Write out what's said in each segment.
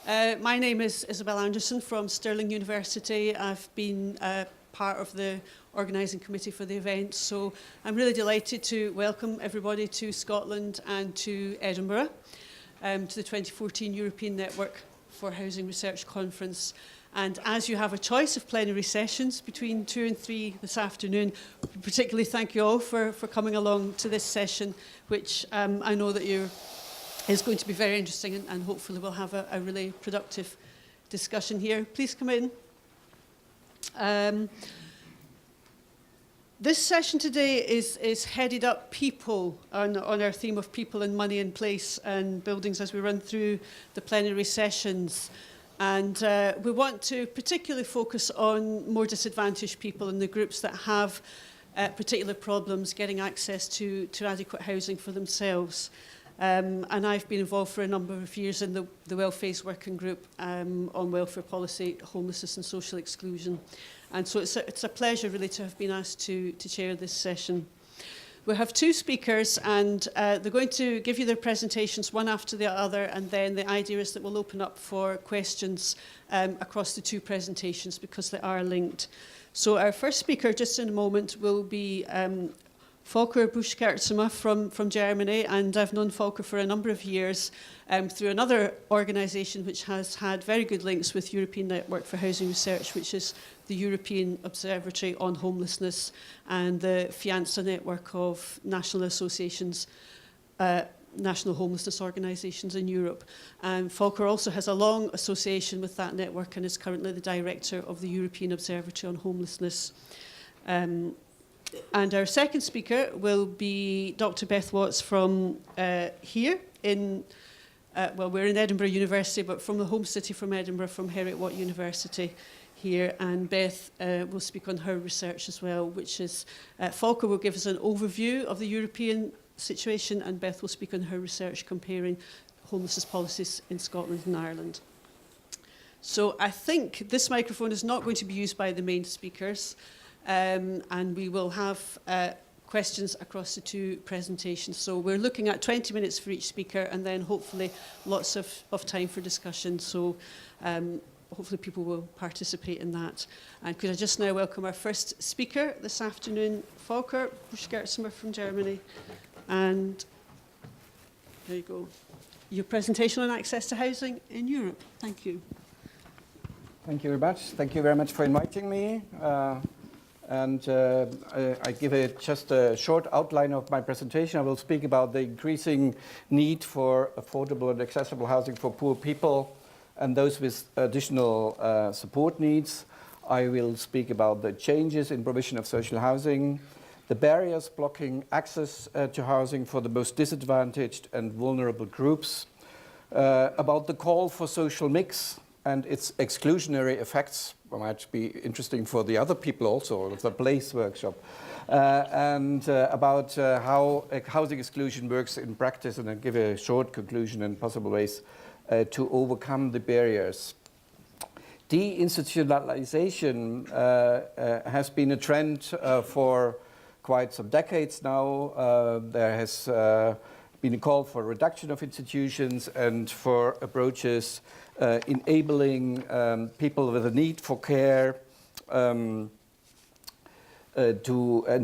My name is Isabel Anderson from Stirling University. I've been part of the organising committee for the event, so I'm really delighted to welcome everybody to Scotland and to Edinburgh, to the 2014 European Network for Housing Research Conference. And as you have a choice of plenary sessions between 2 and 3 this afternoon, particularly thank you all for coming along to this session, which I know that is going to be very interesting, and hopefully we'll have a really productive discussion here. Please come in. This session today is headed up people on our theme of people and money and place and buildings as we run through the plenary sessions. And we want to particularly focus on more disadvantaged people and the groups that have particular problems getting access to adequate housing for themselves. And I've been involved for a number of years in the Well-Faced Working Group on welfare policy, homelessness and social exclusion. And so it's a pleasure really to have been asked to chair this session. We have 2 speakers, and they're going to give you their presentations one after the other, and then the idea is that we'll open up for questions across the 2 presentations because they are linked. So our first speaker just in a moment will be Volker Buschkertsema from Germany, and I've known Volker for a number of years through another organisation which has had very good links with European Network for Housing Research, which is the European Observatory on Homelessness and the FIANSA network of national associations, national homelessness organisations in Europe. Volker also has a long association with that network and is currently the director of the European Observatory on Homelessness. And our second speaker will be Dr. Beth Watts from here in, well, we're in Edinburgh University, but from the home city from Edinburgh, from Heriot-Watt University here. And Beth will speak on her research as well, which is, Volker will give us an overview of the European situation, and Beth will speak on her research comparing homelessness policies in Scotland and Ireland. So I think this microphone is not going to be used by the main speakers. And we will have questions across the 2 presentations. So we're looking at 20 minutes for each speaker, and then hopefully lots of time for discussion. So hopefully people will participate in that. And could I just now welcome our first speaker this afternoon, Volker Buschkertsema from Germany. And there you go. Your presentation on access to housing in Europe. Thank you. Thank you very much. Thank you very much for inviting me. I give just a short outline of my presentation. I will speak about the increasing need for affordable and accessible housing for poor people and those with additional support needs. I will speak about the changes in provision of social housing, the barriers blocking access to housing for the most disadvantaged and vulnerable groups, about the call for social mix and its exclusionary effects. Might be interesting for the other people also, of the place workshop, and about how housing exclusion works in practice, and I'll give a short conclusion and possible ways to overcome the barriers. Deinstitutionalization has been a trend for quite some decades now. There has been a call for reduction of institutions and for approaches enabling people with a need for care and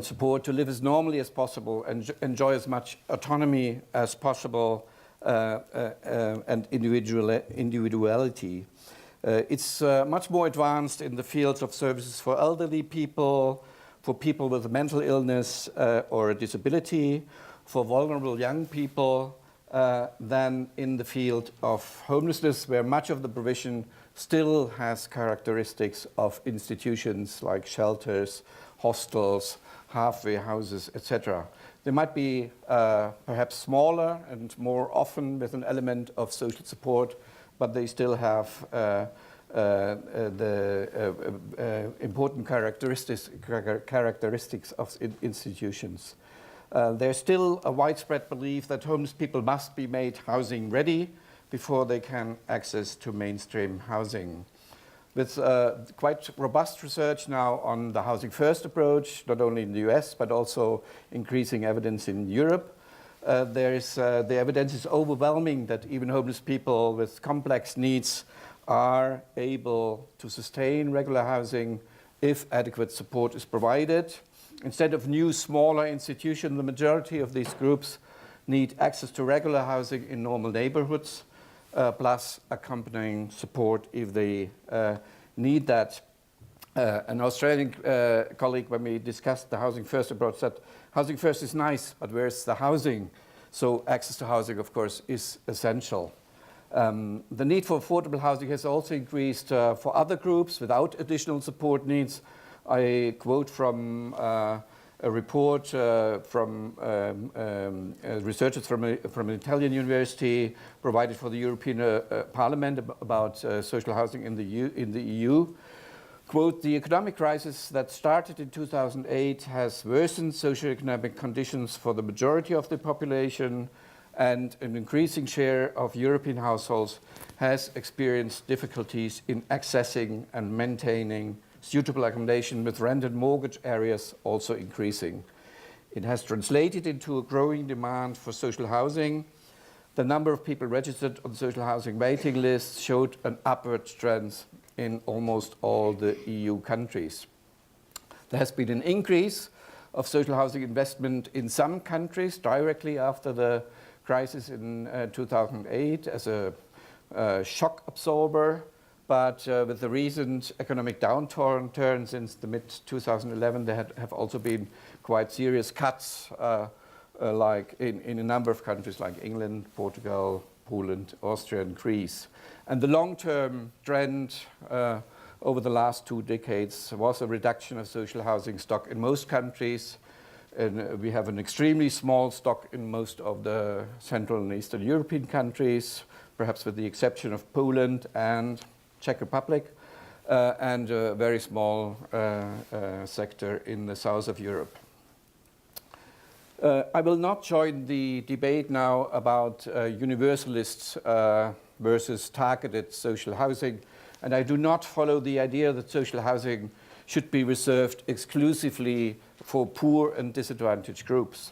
support to live as normally as possible and enjoy as much autonomy as possible and individuality. It's much more advanced in the fields of services for elderly people, for people with a mental illness or a disability, for vulnerable young people, than in the field of homelessness, where much of the provision still has characteristics of institutions like shelters, hostels, halfway houses, etc. They might be perhaps smaller and more often with an element of social support, but they still have the important characteristics of institutions. There's still a widespread belief that homeless people must be made housing ready before they can access to mainstream housing. With quite robust research now on the housing first approach, not only in the US, but also increasing evidence in Europe, the evidence is overwhelming that even homeless people with complex needs are able to sustain regular housing if adequate support is provided. Instead of new, smaller institutions, the majority of these groups need access to regular housing in normal neighborhoods, plus accompanying support if they need that. An Australian colleague, when we discussed the Housing First approach, said, housing first is nice, but where's the housing? So access to housing, of course, is essential. The need for affordable housing has also increased for other groups without additional support needs. I quote from a report from researchers from an Italian university provided for the European Parliament about social housing in the EU. Quote, the economic crisis that started in 2008 has worsened socioeconomic conditions for the majority of the population, and an increasing share of European households has experienced difficulties in accessing and maintaining suitable accommodation, with rent and mortgage areas also increasing. It has translated into a growing demand for social housing. The number of people registered on social housing waiting lists showed an upward trend in almost all the EU countries. There has been an increase of social housing investment in some countries directly after the crisis in 2008 as a shock absorber, but with the recent economic downturn since the mid-2011, there have also been quite serious cuts like in a number of countries like England, Portugal, Poland, Austria, and Greece. And the long-term trend over the last 2 decades was a reduction of social housing stock in most countries. And we have an extremely small stock in most of the Central and Eastern European countries, perhaps with the exception of Poland and Czech Republic, and a very small sector in the south of Europe. I will not join the debate now about universalists versus targeted social housing, and I do not follow the idea that social housing should be reserved exclusively for poor and disadvantaged groups.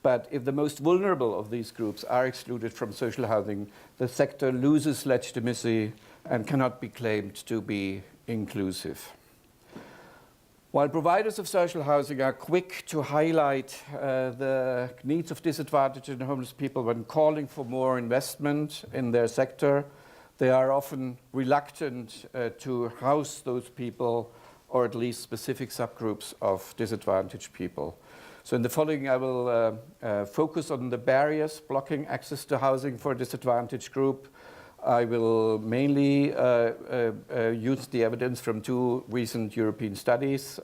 But if the most vulnerable of these groups are excluded from social housing, the sector loses legitimacy and cannot be claimed to be inclusive. While providers of social housing are quick to highlight the needs of disadvantaged and homeless people when calling for more investment in their sector, they are often reluctant to house those people, or at least specific subgroups of disadvantaged people. So in the following, I will focus on the barriers blocking access to housing for a disadvantaged group. I will mainly use the evidence from 2 recent European studies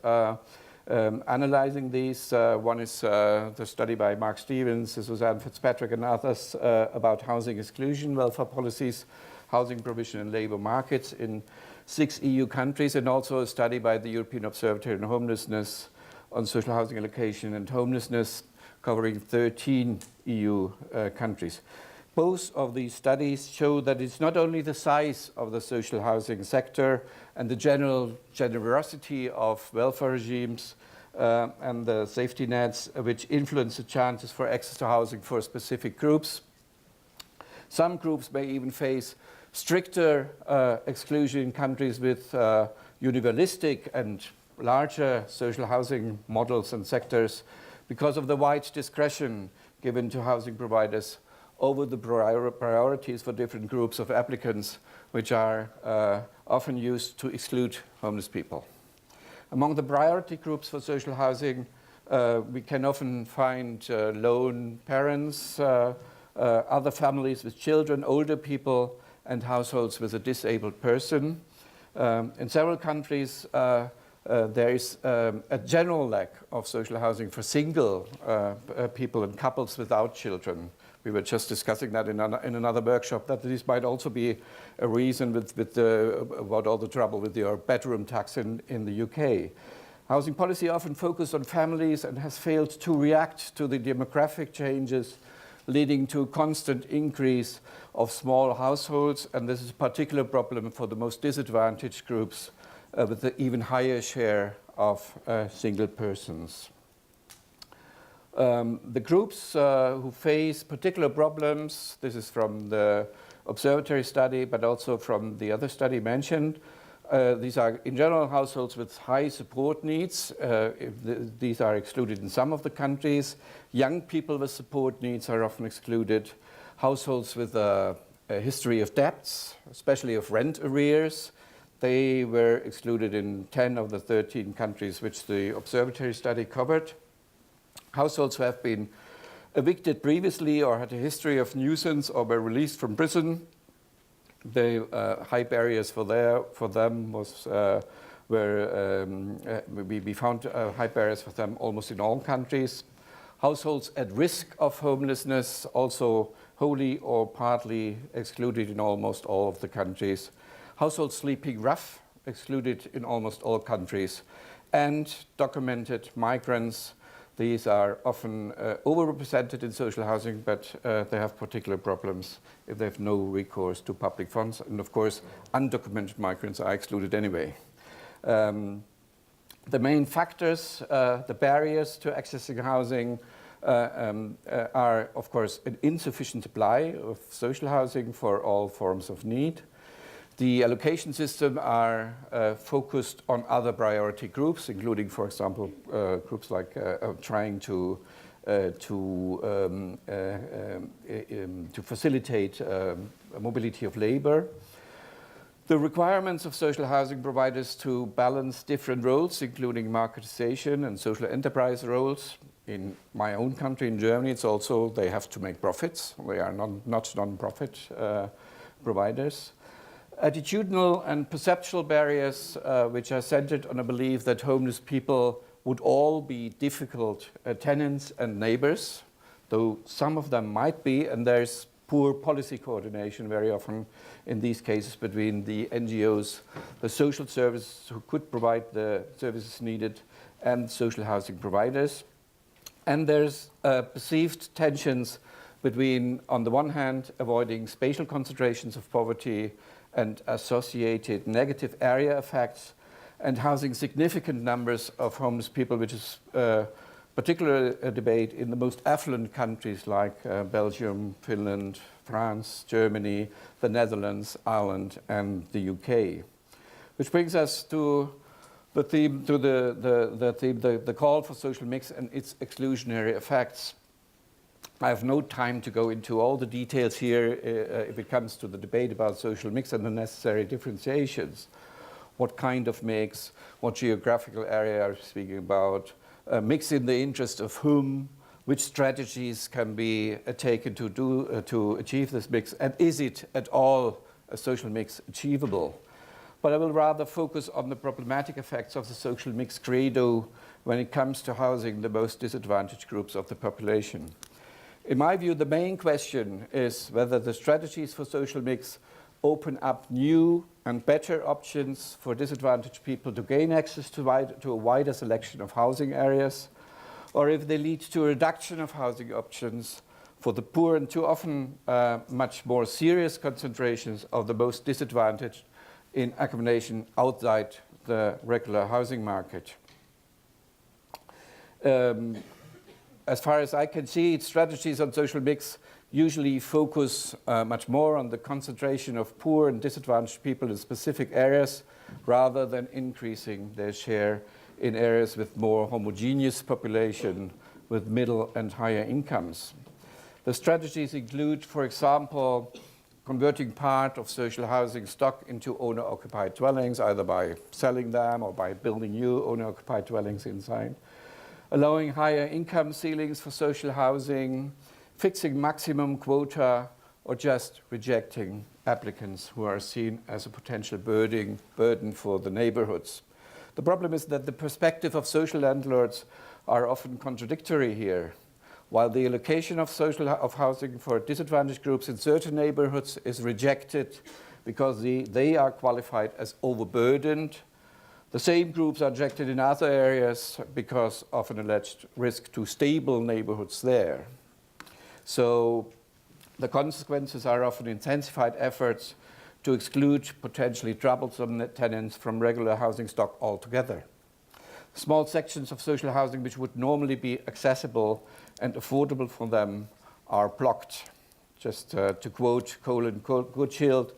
analyzing these. One is the study by Mark Stevens, Suzanne Fitzpatrick, and others about housing exclusion, welfare policies, housing provision, and labor markets in 6 EU countries, and also a study by the European Observatory on Homelessness on social housing allocation and homelessness, covering 13 EU countries. Both of these studies show that it's not only the size of the social housing sector and the general generosity of welfare regimes and the safety nets which influence the chances for access to housing for specific groups. Some groups may even face stricter exclusion in countries with universalistic and larger social housing models and sectors because of the wide discretion given to housing providers over the priorities for different groups of applicants, which are often used to exclude homeless people. Among the priority groups for social housing, we can often find lone parents, other families with children, older people, and households with a disabled person. In several countries, there is a general lack of social housing for single people and couples without children. We were just discussing that in another workshop, that this might also be a reason about all the trouble with your bedroom tax in the UK. Housing policy often focuses on families and has failed to react to the demographic changes, leading to a constant increase of small households, and this is a particular problem for the most disadvantaged groups with an even higher share of single persons. The groups who face particular problems, this is from the observatory study, but also from the other study mentioned. These are, in general, households with high support needs. These are excluded in some of the countries. Young people with support needs are often excluded. Households with a history of debts, especially of rent arrears, they were excluded in 10 of the 13 countries which the observatory study covered. Households who have been evicted previously or had a history of nuisance or were released from prison, the high barriers for them was we found high barriers for them almost in all countries. Households at risk of homelessness also wholly or partly excluded in almost all of the countries. Households sleeping rough excluded in almost all countries, and documented migrants. These are often overrepresented in social housing, but they have particular problems if they have no recourse to public funds. And of course, undocumented migrants are excluded anyway. The main factors, the barriers to accessing housing are, of course, an insufficient supply of social housing for all forms of need. The allocation system are focused on other priority groups, including, for example, groups like trying to facilitate mobility of labor. The requirements of social housing providers to balance different roles, including marketization and social enterprise roles. In my own country, in Germany, it's also they have to make profits. They are not non-profit providers. Attitudinal and perceptual barriers, which are centered on a belief that homeless people would all be difficult tenants and neighbors, though some of them might be, and there's poor policy coordination very often in these cases between the NGOs, the social services who could provide the services needed, and social housing providers. And there's perceived tensions between, on the one hand, avoiding spatial concentrations of poverty and associated negative area effects, and housing significant numbers of homeless people, which is particularly a debate in the most affluent countries like Belgium, Finland, France, Germany, the Netherlands, Ireland, and the UK. Which brings us to the theme, to the call for social mix and its exclusionary effects. I have no time to go into all the details here if it comes to the debate about social mix and the necessary differentiations. What kind of mix, what geographical area are we speaking about, mix in the interest of whom, which strategies can be taken to achieve this mix, and is it at all a social mix achievable? But I will rather focus on the problematic effects of the social mix credo when it comes to housing the most disadvantaged groups of the population. In my view, the main question is whether the strategies for social mix open up new and better options for disadvantaged people to gain access to a wider selection of housing areas, or if they lead to a reduction of housing options for the poor and too often much more serious concentrations of the most disadvantaged in accommodation outside the regular housing market. As far as I can see, strategies on social mix usually focus much more on the concentration of poor and disadvantaged people in specific areas rather than increasing their share in areas with more homogeneous population with middle and higher incomes. The strategies include, for example, converting part of social housing stock into owner-occupied dwellings, either by selling them or by building new owner-occupied dwellings inside. Allowing higher income ceilings for social housing, fixing maximum quota, or just rejecting applicants who are seen as a potential burden for the neighborhoods. The problem is that the perspective of social landlords are often contradictory here. While the allocation of housing for disadvantaged groups in certain neighborhoods is rejected because they are qualified as overburdened, the same groups are rejected in other areas because of an alleged risk to stable neighborhoods there. So the consequences are often intensified efforts to exclude potentially troublesome tenants from regular housing stock altogether. Small sections of social housing which would normally be accessible and affordable for them are blocked. Just to quote Colin Goodchild,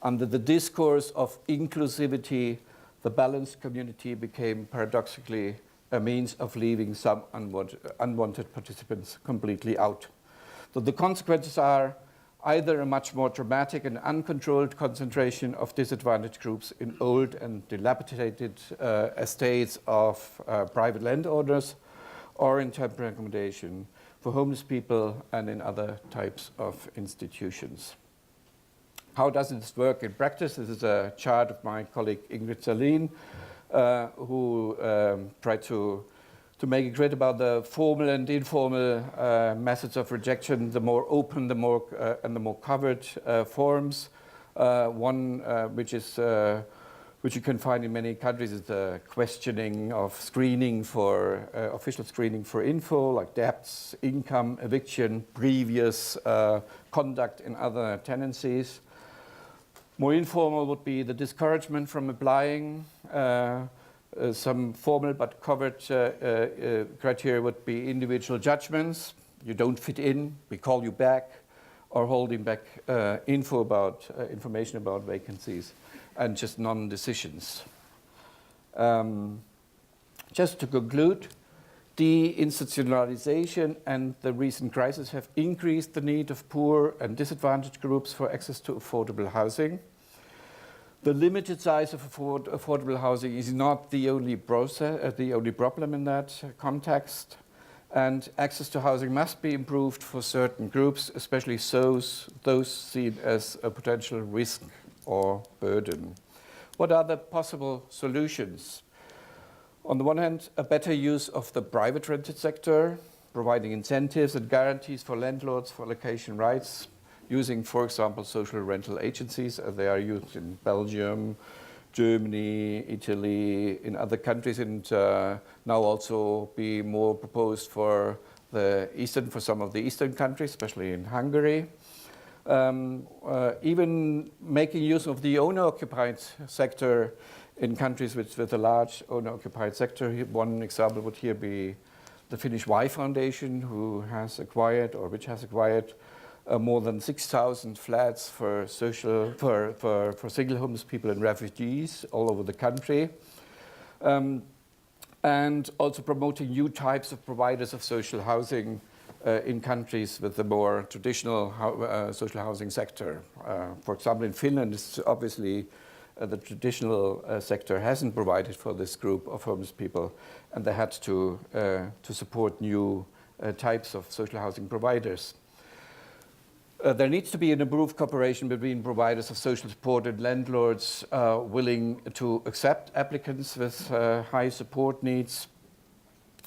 under the discourse of inclusivity, the balanced community became paradoxically a means of leaving some unwanted participants completely out. So the consequences are either a much more dramatic and uncontrolled concentration of disadvantaged groups in old and dilapidated estates of private landowners, or in temporary accommodation for homeless people and in other types of institutions. How does this work in practice? This is a chart of my colleague Ingrid Salin, who tried to make it great about the formal and informal methods of rejection, the more open, the more and the more covered forms. One which you can find in many countries is the questioning of screening for official screening for info, like debts, income, eviction, previous conduct in other tenancies. More informal would be the discouragement from applying. Some formal but covered criteria would be individual judgments. You don't fit in, we call you back, or holding back information about vacancies, and just non-decisions. Just to conclude, deinstitutionalization and the recent crisis have increased the need of poor and disadvantaged groups for access to affordable housing. The limited size of affordable housing is not the only problem in that context, and access to housing must be improved for certain groups, especially those seen as a potential risk or burden. What are the possible solutions? On the one hand, a better use of the private rented sector, providing incentives and guarantees for landlords for location rights, using, for example, social rental agencies. They are used in Belgium, Germany, Italy, in other countries, and now also be more proposed for some of the eastern countries, especially in Hungary. Even making use of the owner-occupied sector in countries with a large owner-occupied sector. One example would here be the Finnish Y Foundation, which has acquired more than 6,000 flats for single homeless people and refugees all over the country. And also promoting new types of providers of social housing in countries with the more traditional social housing sector. For example, in Finland, it's obviously the traditional sector hasn't provided for this group of homeless people, and they had to support new types of social housing providers. There needs to be an improved cooperation between providers of social support and landlords willing to accept applicants with high support needs.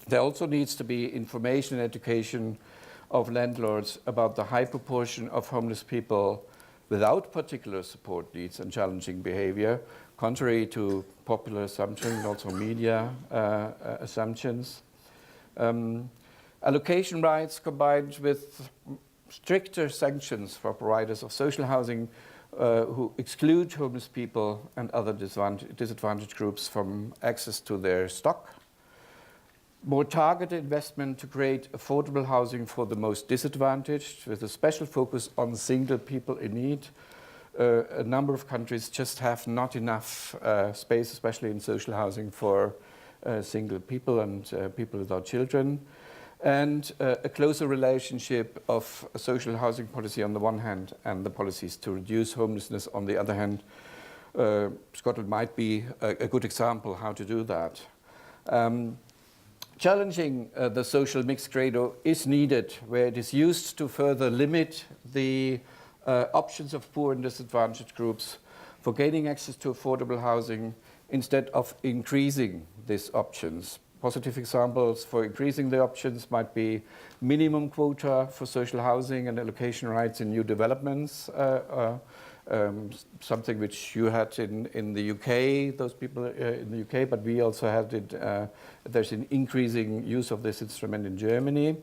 There also needs to be information and education of landlords about the high proportion of homeless people without particular support needs and challenging behavior, contrary to popular assumptions and also media assumptions. Allocation rights combined with stricter sanctions for providers of social housing who exclude homeless people and other disadvantaged groups from access to their stock. More targeted investment to create affordable housing for the most disadvantaged, with a special focus on single people in need. A number of countries just have not enough space, especially in social housing, for single people and people without children. And a closer relationship of a social housing policy on the one hand and the policies to reduce homelessness on the other hand. Scotland might be a good example how to do that. Challenging the social mixed credo is needed where it is used to further limit the options of poor and disadvantaged groups for gaining access to affordable housing instead of increasing these options. Positive examples for increasing the options might be minimum quota for social housing and allocation rights in new developments, something which you had in the UK, those people in the UK, but we also had it, there's an increasing use of this instrument in Germany,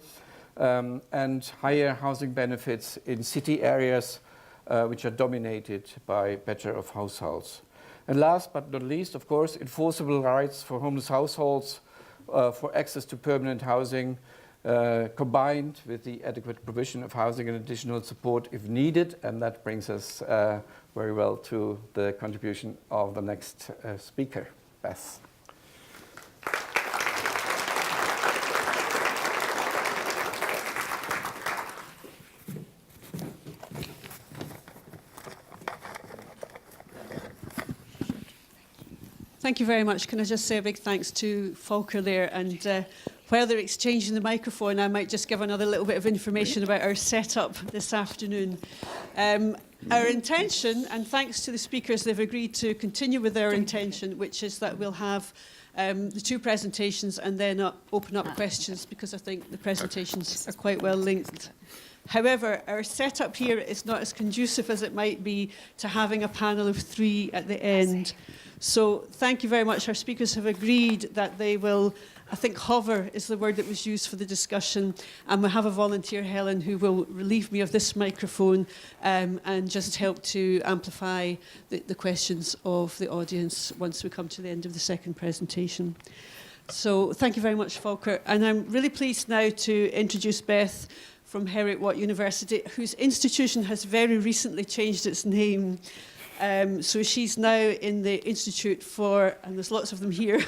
and higher housing benefits in city areas which are dominated by better off households. And last but not least, of course, enforceable rights for homeless households for access to permanent housing combined with the adequate provision of housing and additional support if needed. And that brings us very well to the contribution of the next speaker, Beth. Thank you very much. Can I just say a big thanks to Volker there? And while they're exchanging the microphone, I might just give another little bit of information about our setup this afternoon. Our intention, and thanks to the speakers, they've agreed to continue with their intention, which is that we'll have the two presentations and then open up questions, because I think the presentations are quite well linked. However, our setup here is not as conducive as it might be to having a panel of three at the end. So thank you very much. Our speakers have agreed that they will, I think hover is the word that was used for the discussion, and we'll have a volunteer, Helen, who will relieve me of this microphone and just help to amplify the questions of the audience once we come to the end of the second presentation. So thank you very much, Volker. And I'm really pleased now to introduce Beth from Heriot-Watt University, whose institution has very recently changed its name. So she's now in the Institute for, and there's lots of them here,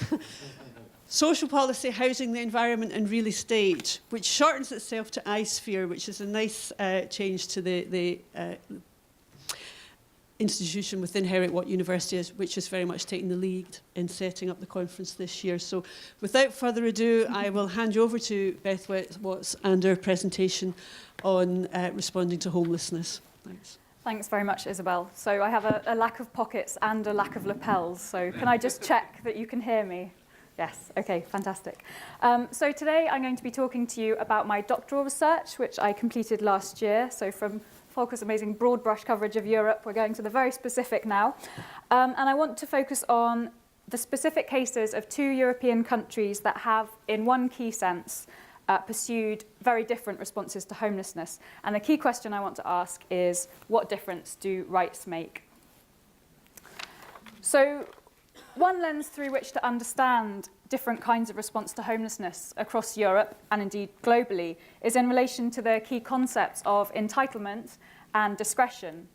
Social Policy, Housing, the Environment and Real Estate, which shortens itself to iSphere, which is a nice change to the institution within Heriot-Watt University, which has very much taken the lead in setting up the conference this year. So without further ado, I will hand you over to Beth Watts and her presentation on responding to homelessness. Thanks. Thanks very much, Isabel. So I have a lack of pockets and a lack of lapels. So can I just check that you can hear me? Yes, okay, fantastic. So today I'm going to be talking to you about my doctoral research, which I completed last year. So from Volker's amazing broad brush coverage of Europe, we're going to the very specific now. And I want to focus on the specific cases of two European countries that have, in one key sense, pursued very different responses to homelessness. And the key question I want to ask is, what difference do rights make? So one lens through which to understand different kinds of response to homelessness across Europe and indeed globally is in relation to the key concepts of entitlement and discretion.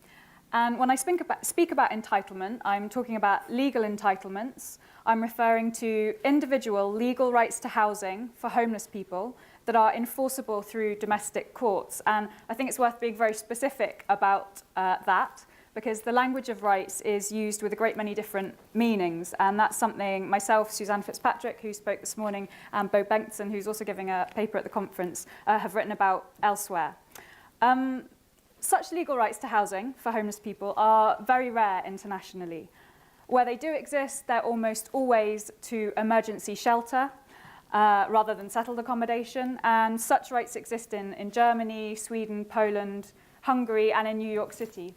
And when I speak about entitlement, I'm talking about legal entitlements. I'm referring to individual legal rights to housing for homeless people that are enforceable through domestic courts. And I think it's worth being very specific about that, because the language of rights is used with a great many different meanings. And that's something myself, Suzanne Fitzpatrick, who spoke this morning, and Bo Bengtson, who's also giving a paper at the conference, have written about elsewhere. Such legal rights to housing for homeless people are very rare internationally. Where they do exist, they're almost always to emergency shelter rather than settled accommodation. And such rights exist in Germany, Sweden, Poland, Hungary, and in New York City.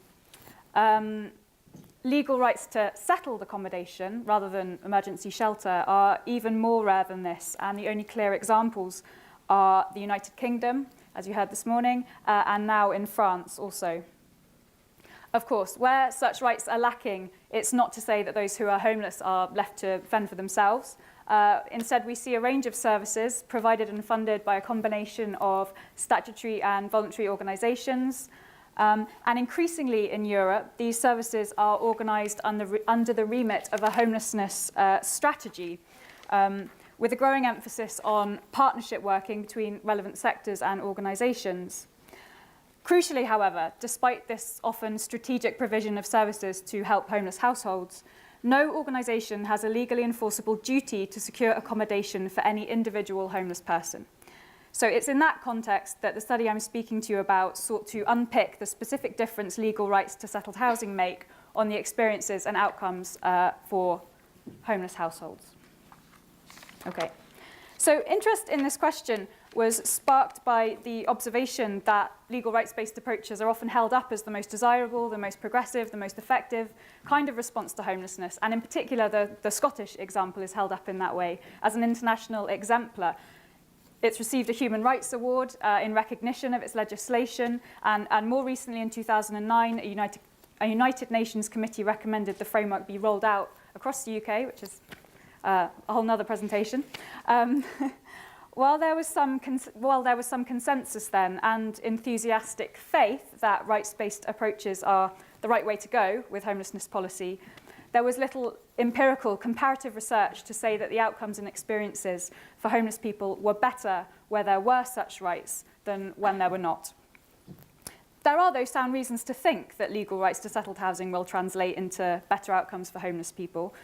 Legal rights to settled accommodation rather than emergency shelter are even more rare than this. And the only clear examples are the United Kingdom, as you heard this morning, and now in France also. Of course, where such rights are lacking, it's not to say that those who are homeless are left to fend for themselves. Instead, we see a range of services provided and funded by a combination of statutory and voluntary organisations. And increasingly in Europe, these services are organised under the remit of a homelessness strategy, with a growing emphasis on partnership working between relevant sectors and organisations. Crucially, however, despite this often strategic provision of services to help homeless households, no organisation has a legally enforceable duty to secure accommodation for any individual homeless person. So it's in that context that the study I'm speaking to you about sought to unpick the specific difference legal rights to settled housing make on the experiences and outcomes for homeless households. Okay, so interest in this question was sparked by the observation that legal rights-based approaches are often held up as the most desirable, the most progressive, the most effective kind of response to homelessness. And in particular, the Scottish example is held up in that way as an international exemplar. It's received a Human Rights Award in recognition of its legislation, and more recently in 2009, a United Nations committee recommended the framework be rolled out across the UK, which is a whole nother presentation. While there was some consensus then and enthusiastic faith that rights-based approaches are the right way to go with homelessness policy, there was little empirical comparative research to say that the outcomes and experiences for homeless people were better where there were such rights than when there were not. There are, though, sound reasons to think that legal rights to settled housing will translate into better outcomes for homeless people,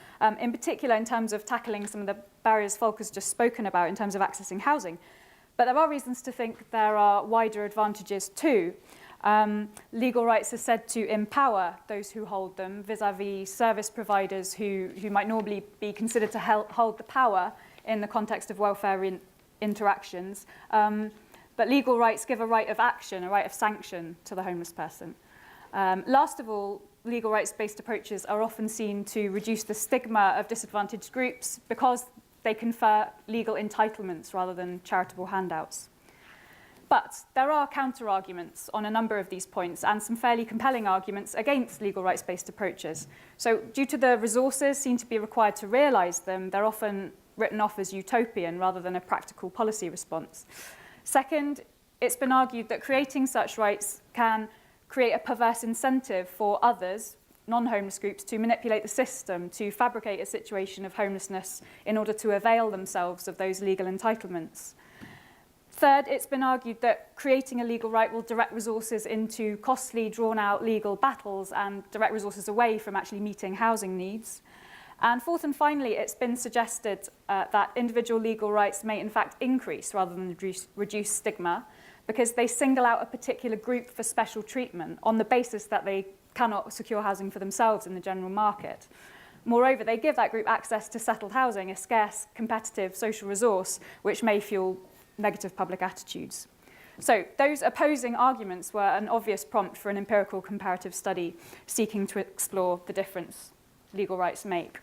in particular in terms of tackling some of the barriers Volker's just spoken about in terms of accessing housing. But there are reasons to think there are wider advantages too. Legal rights are said to empower those who hold them vis-à-vis service providers who might normally be considered to hold the power in the context of welfare interactions. But legal rights give a right of action, a right of sanction to the homeless person. Last of all, legal rights-based approaches are often seen to reduce the stigma of disadvantaged groups because they confer legal entitlements rather than charitable handouts. But there are counter-arguments on a number of these points and some fairly compelling arguments against legal rights-based approaches. So due to the resources seen to be required to realise them, they're often written off as utopian rather than a practical policy response. Second, it's been argued that creating such rights can create a perverse incentive for others, non-homeless groups, to manipulate the system, to fabricate a situation of homelessness in order to avail themselves of those legal entitlements. Third, it's been argued that creating a legal right will direct resources into costly, drawn-out legal battles and direct resources away from actually meeting housing needs. And fourth and finally, it's been suggested that individual legal rights may in fact increase rather than reduce stigma because they single out a particular group for special treatment on the basis that they cannot secure housing for themselves in the general market. Moreover, they give that group access to settled housing, a scarce, competitive social resource, which may fuel negative public attitudes. So those opposing arguments were an obvious prompt for an empirical comparative study seeking to explore the difference legal rights make.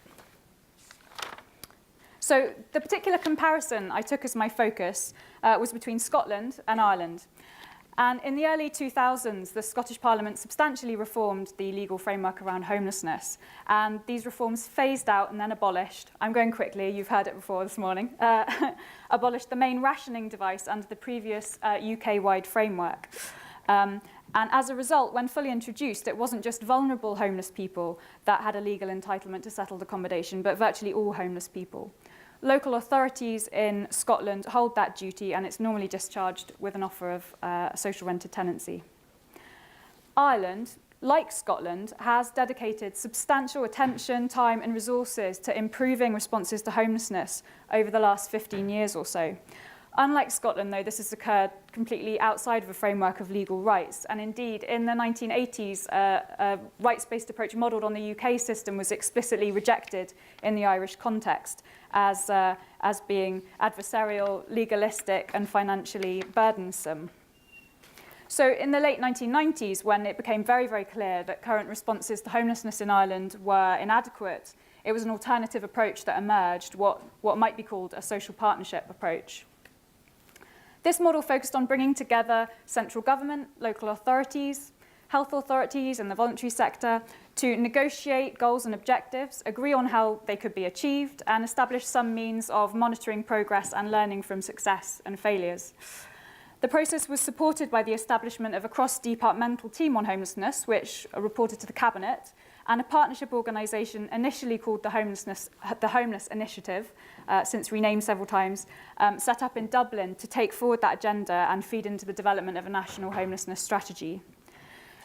So the particular comparison I took as my focus was between Scotland and Ireland. And in the early 2000s, the Scottish Parliament substantially reformed the legal framework around homelessness. And these reforms phased out and then abolished, I'm going quickly, you've heard it before this morning, abolished the main rationing device under the previous UK-wide framework. And as a result, when fully introduced, it wasn't just vulnerable homeless people that had a legal entitlement to settled accommodation, but virtually all homeless people. Local authorities in Scotland hold that duty, and it's normally discharged with an offer of a social rented tenancy. Ireland, like Scotland, has dedicated substantial attention, time and resources to improving responses to homelessness over the last 15 years or so. Unlike Scotland, though, this has occurred completely outside of a framework of legal rights. And indeed, in the 1980s, a rights-based approach modelled on the UK system was explicitly rejected in the Irish context as being adversarial, legalistic, and financially burdensome. So in the late 1990s, when it became very, very clear that current responses to homelessness in Ireland were inadequate, it was an alternative approach that emerged, what might be called a social partnership approach. This model focused on bringing together central government, local authorities, health authorities and the voluntary sector to negotiate goals and objectives, agree on how they could be achieved, and establish some means of monitoring progress and learning from success and failures. The process was supported by the establishment of a cross-departmental team on homelessness, which reported to the Cabinet, and a partnership organisation initially called the Homeless Initiative, since renamed several times, set up in Dublin to take forward that agenda and feed into the development of a national homelessness strategy.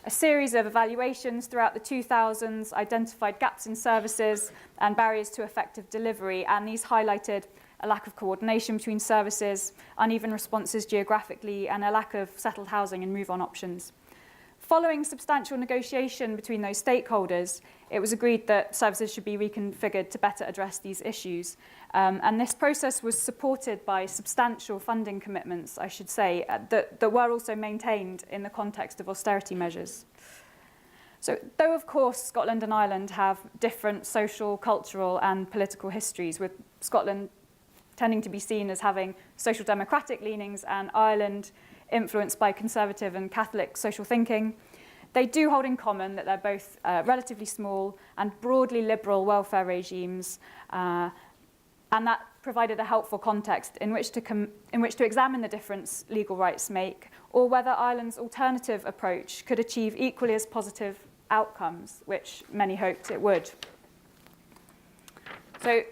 A series of evaluations throughout the 2000s identified gaps in services and barriers to effective delivery, and these highlighted a lack of coordination between services, uneven responses geographically, and a lack of settled housing and move-on options. Following substantial negotiation between those stakeholders, it was agreed that services should be reconfigured to better address these issues. And this process was supported by substantial funding commitments, I should say, that were also maintained in the context of austerity measures. So, though of course Scotland and Ireland have different social, cultural and political histories, with Scotland tending to be seen as having social democratic leanings and Ireland influenced by conservative and Catholic social thinking, they do hold in common that they're both relatively small and broadly liberal welfare regimes, and that provided a helpful context in which to examine the difference legal rights make, or whether Ireland's alternative approach could achieve equally as positive outcomes, which many hoped it would. So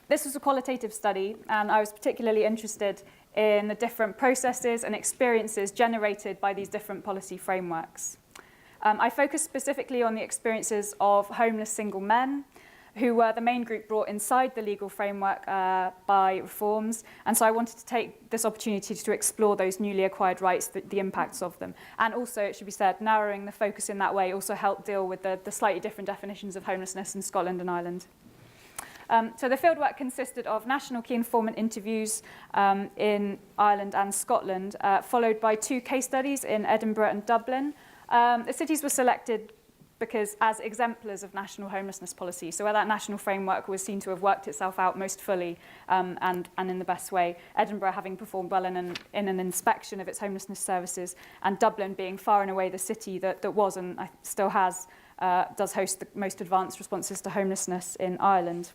this was a qualitative study, and I was particularly interested in the different processes and experiences generated by these different policy frameworks. I focused specifically on the experiences of homeless single men, who were the main group brought inside the legal framework by reforms. And so I wanted to take this opportunity to explore those newly acquired rights, the impacts of them. And also, it should be said, narrowing the focus in that way also helped deal with the slightly different definitions of homelessness in Scotland and Ireland. So the fieldwork consisted of national key informant interviews in Ireland and Scotland, followed by 2 case studies in Edinburgh and Dublin. The cities were selected because as exemplars of national homelessness policy, so where that national framework was seen to have worked itself out most fully and in the best way, Edinburgh having performed well in an inspection of its homelessness services, and Dublin being far and away the city that was and still does host the most advanced responses to homelessness in Ireland.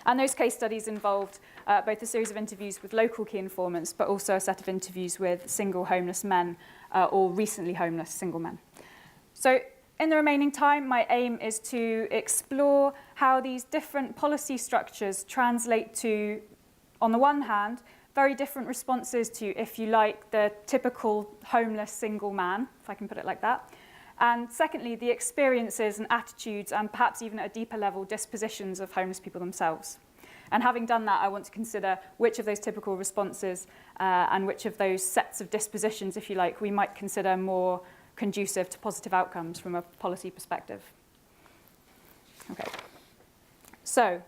And those case studies involved both a series of interviews with local key informants, but also a set of interviews with single homeless men or recently homeless single men. So in the remaining time, my aim is to explore how these different policy structures translate to, on the one hand, very different responses to, if you like, the typical homeless single man, if I can put it like that. And secondly, the experiences and attitudes and perhaps even at a deeper level, dispositions of homeless people themselves. And having done that, I want to consider which of those typical responses and which of those sets of dispositions, if you like, we might consider more conducive to positive outcomes from a policy perspective. Okay. So,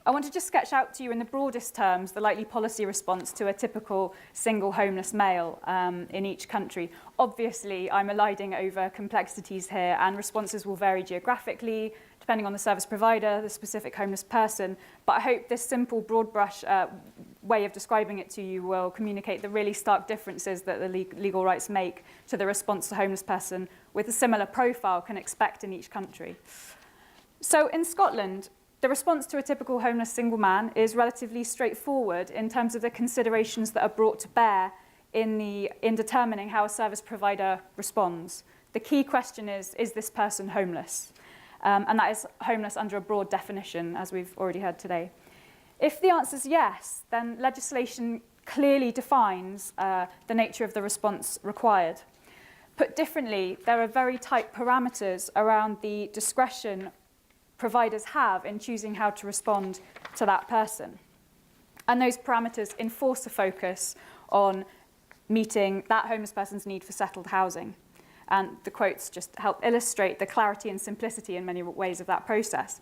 I want to just sketch out to you in the broadest terms the likely policy response to a typical single homeless male in each country. Obviously, I'm eliding over complexities here, and responses will vary geographically, depending on the service provider, the specific homeless person. But I hope this simple, broad brush way of describing it to you will communicate the really stark differences that the legal rights make to the response to a homeless person with a similar profile can expect in each country. So in Scotland, the response to a typical homeless single man is relatively straightforward in terms of the considerations that are brought to bear in determining how a service provider responds. The key question is this person homeless? And that is homeless under a broad definition, as we've already heard today. If the answer is yes, then legislation clearly defines the nature of the response required. Put differently, there are very tight parameters around the discretion providers have in choosing how to respond to that person. And those parameters enforce a focus on meeting that homeless person's need for settled housing. And the quotes just help illustrate the clarity and simplicity in many ways of that process.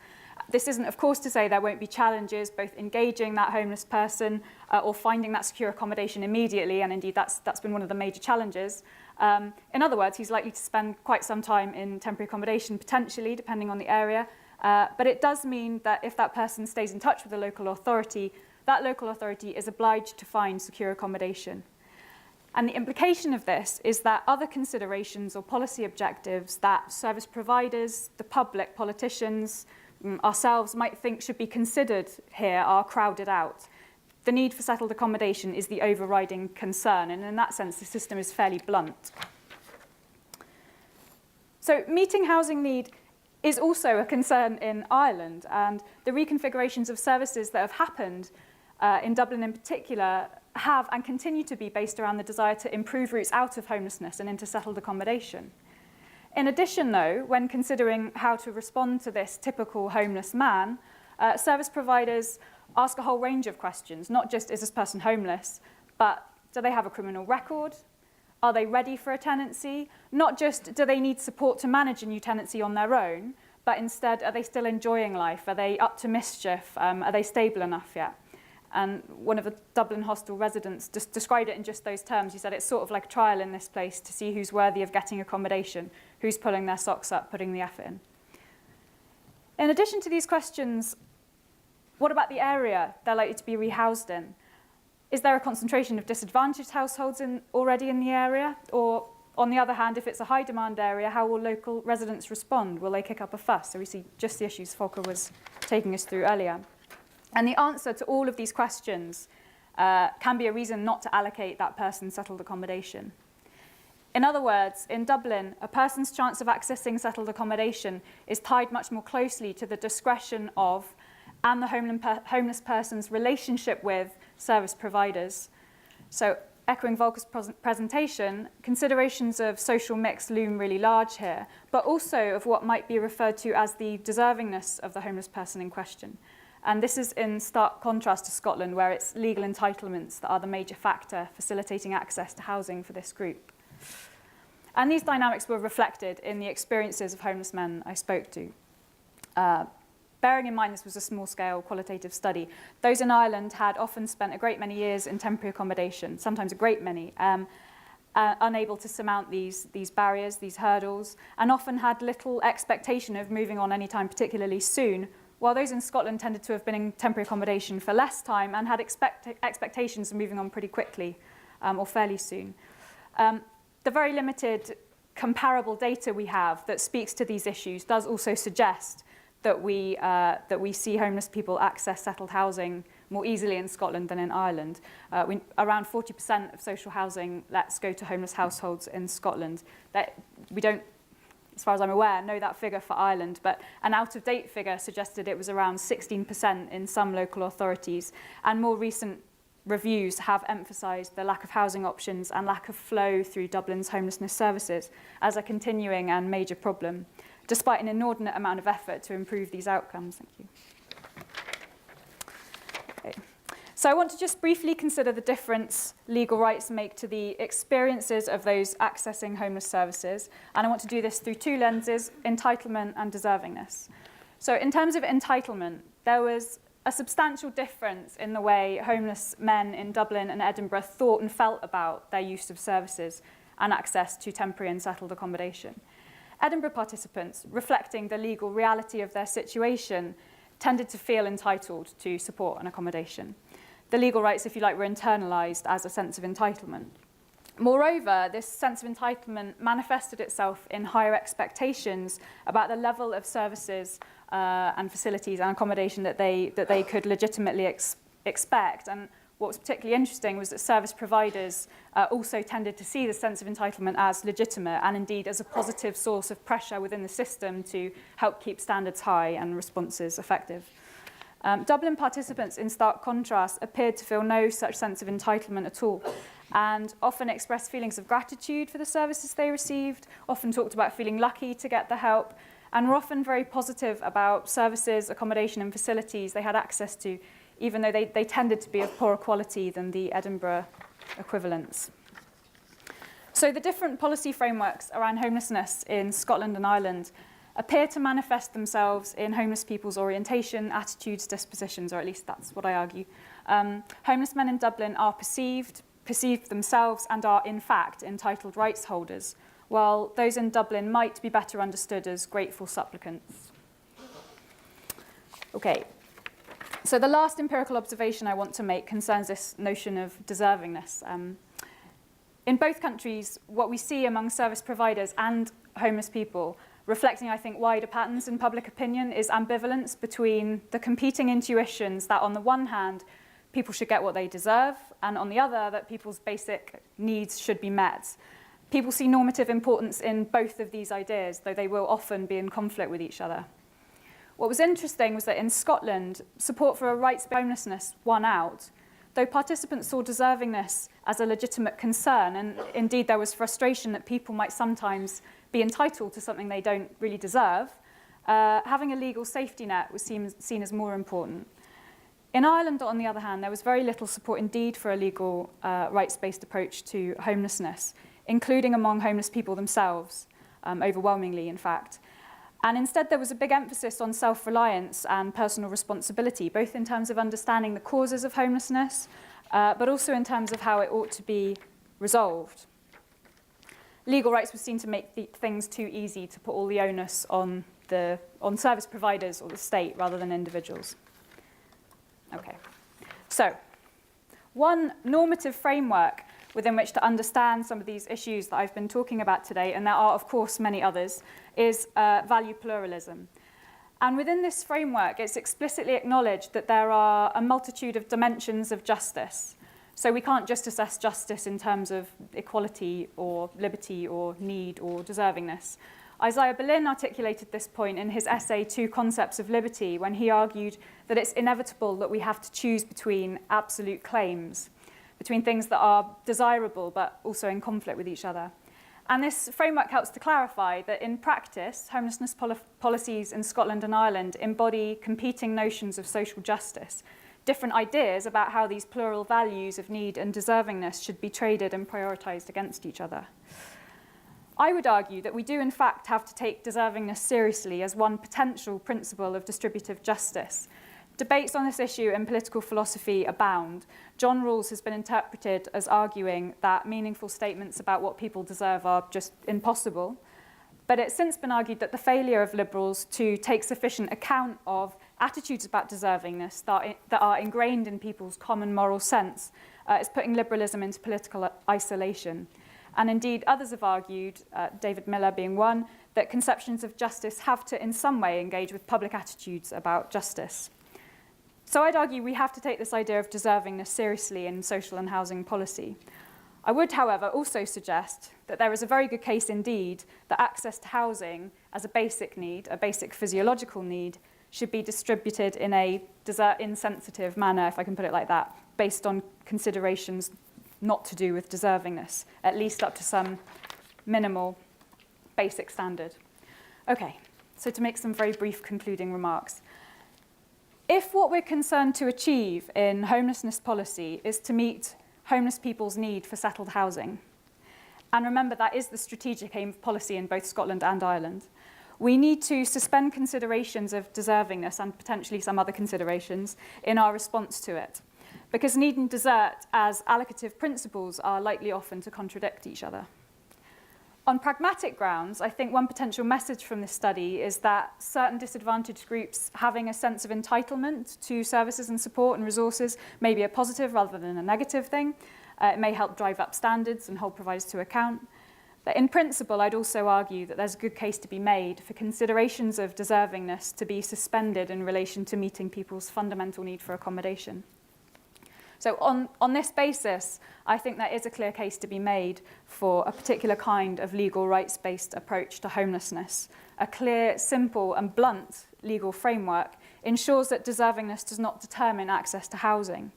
This isn't, of course, to say there won't be challenges both engaging that homeless person or finding that secure accommodation immediately, and indeed that's been one of the major challenges. In other words, he's likely to spend quite some time in temporary accommodation, potentially, depending on the area. But it does mean that if that person stays in touch with the local authority, that local authority is obliged to find secure accommodation. And the implication of this is that other considerations or policy objectives that service providers, the public, politicians, ourselves might think should be considered here are crowded out. The need for settled accommodation is the overriding concern, and in that sense, the system is fairly blunt. So meeting housing need is also a concern in Ireland, and the reconfigurations of services that have happened in Dublin in particular have and continue to be based around the desire to improve routes out of homelessness and into settled accommodation. In addition, though, when considering how to respond to this typical homeless man, service providers ask a whole range of questions, not just is this person homeless, but do they have a criminal record? Are they ready for a tenancy? Not just do they need support to manage a new tenancy on their own, but instead, are they still enjoying life? Are they up to mischief? Are they stable enough yet? And one of the Dublin hostel residents just described it in just those terms. He said it's sort of like a trial in this place to see who's worthy of getting accommodation, who's pulling their socks up, putting the effort in. In addition to these questions, what about the area they're likely to be rehoused in? Is there a concentration of disadvantaged households already in the area? Or, on the other hand, if it's a high-demand area, how will local residents respond? Will they kick up a fuss? So we see just the issues Volker was taking us through earlier. And the answer to all of these questions can be a reason not to allocate that person settled accommodation. In other words, in Dublin, a person's chance of accessing settled accommodation is tied much more closely to the discretion of and the homeless person's relationship with service providers. So, echoing Volker's presentation, considerations of social mix loom really large here, but also of what might be referred to as the deservingness of the homeless person in question. And this is in stark contrast to Scotland, where it's legal entitlements that are the major factor facilitating access to housing for this group. And these dynamics were reflected in the experiences of homeless men I spoke to. Bearing in mind this was a small-scale qualitative study, those in Ireland had often spent a great many years in temporary accommodation, sometimes a great many, unable to surmount these barriers, these hurdles, and often had little expectation of moving on anytime particularly soon, while those in Scotland tended to have been in temporary accommodation for less time and had expectations of moving on pretty quickly or fairly soon. The very limited comparable data we have that speaks to these issues does also suggest that we see homeless people access settled housing more easily in Scotland than in Ireland. Around 40% of social housing lets go to homeless households in Scotland. We don't, as far as I'm aware, know that figure for Ireland, but an out-of-date figure suggested it was around 16% in some local authorities, and more recent reviews have emphasised the lack of housing options and lack of flow through Dublin's homelessness services as a continuing and major problem, despite an inordinate amount of effort to improve these outcomes. Thank you. Okay. So I want to just briefly consider the difference legal rights make to the experiences of those accessing homeless services, and I want to do this through two lenses, entitlement and deservingness. So in terms of entitlement, there was a substantial difference in the way homeless men in Dublin and Edinburgh thought and felt about their use of services and access to temporary and settled accommodation. Edinburgh participants, reflecting the legal reality of their situation, tended to feel entitled to support and accommodation. The legal rights, if you like, were internalised as a sense of entitlement. Moreover, this sense of entitlement manifested itself in higher expectations about the level of services and facilities and accommodation that they could legitimately expect. And what was particularly interesting was that service providers also tended to see the sense of entitlement as legitimate and indeed as a positive source of pressure within the system to help keep standards high and responses effective. Dublin participants, in stark contrast, appeared to feel no such sense of entitlement at all, and often expressed feelings of gratitude for the services they received, often talked about feeling lucky to get the help, and were often very positive about services, accommodation and facilities they had access to, even though they tended to be of poorer quality than the Edinburgh equivalents. So the different policy frameworks around homelessness in Scotland and Ireland appear to manifest themselves in homeless people's orientation, attitudes, dispositions, or at least that's what I argue. Homeless men in Dublin are perceived themselves and are in fact entitled rights holders, while those in Dublin might be better understood as grateful supplicants. Okay, so the last empirical observation I want to make concerns this notion of deservingness. In both countries, what we see among service providers and homeless people, reflecting, I think, wider patterns in public opinion, is ambivalence between the competing intuitions that, on the one hand, people should get what they deserve, and on the other, that people's basic needs should be met. People see normative importance in both of these ideas, though they will often be in conflict with each other. What was interesting was that in Scotland, support for a rights-based homelessness won out, though participants saw deservingness as a legitimate concern, and indeed there was frustration that people might sometimes be entitled to something they don't really deserve. Having a legal safety net was seen as more important. In Ireland, on the other hand, there was very little support indeed for a legal rights-based approach to homelessness, including among homeless people themselves, overwhelmingly, in fact. And instead, there was a big emphasis on self-reliance and personal responsibility, both in terms of understanding the causes of homelessness, but also in terms of how it ought to be resolved. Legal rights were seen to make things too easy to put all the onus on service providers or the state rather than individuals. Okay, so one normative framework within which to understand some of these issues that I've been talking about today, and there are, of course, many others, is value pluralism. And within this framework, it's explicitly acknowledged that there are a multitude of dimensions of justice. So we can't just assess justice in terms of equality or liberty or need or deservingness. Isaiah Berlin articulated this point in his essay, Two Concepts of Liberty, when he argued that it's inevitable that we have to choose between absolute claims, between things that are desirable but also in conflict with each other. And this framework helps to clarify that in practice, homelessness policies in Scotland and Ireland embody competing notions of social justice, different ideas about how these plural values of need and deservingness should be traded and prioritised against each other. I would argue that we do in fact have to take deservingness seriously as one potential principle of distributive justice. Debates on this issue in political philosophy abound. John Rawls has been interpreted as arguing that meaningful statements about what people deserve are just impossible. But it's since been argued that the failure of liberals to take sufficient account of attitudes about deservingness that are ingrained in people's common moral sense is putting liberalism into political isolation. And indeed, others have argued, David Miller being one, that conceptions of justice have to in some way engage with public attitudes about justice. So I'd argue we have to take this idea of deservingness seriously in social and housing policy. I would, however, also suggest that there is a very good case indeed that access to housing as a basic need, a basic physiological need, should be distributed in a desert-insensitive manner, if I can put it like that, based on considerations not to do with deservingness, at least up to some minimal basic standard. Okay, so to make some very brief concluding remarks. If what we're concerned to achieve in homelessness policy is to meet homeless people's need for settled housing, and remember that is the strategic aim of policy in both Scotland and Ireland, we need to suspend considerations of deservingness and potentially some other considerations in our response to it, because need and desert as allocative principles are likely often to contradict each other. On pragmatic grounds, I think one potential message from this study is that certain disadvantaged groups having a sense of entitlement to services and support and resources may be a positive rather than a negative thing. It may help drive up standards and hold providers to account. But in principle, I'd also argue that there's a good case to be made for considerations of deservingness to be suspended in relation to meeting people's fundamental need for accommodation. So on this basis, I think there is a clear case to be made for a particular kind of legal rights-based approach to homelessness. A clear, simple and blunt legal framework ensures that deservingness does not determine access to housing.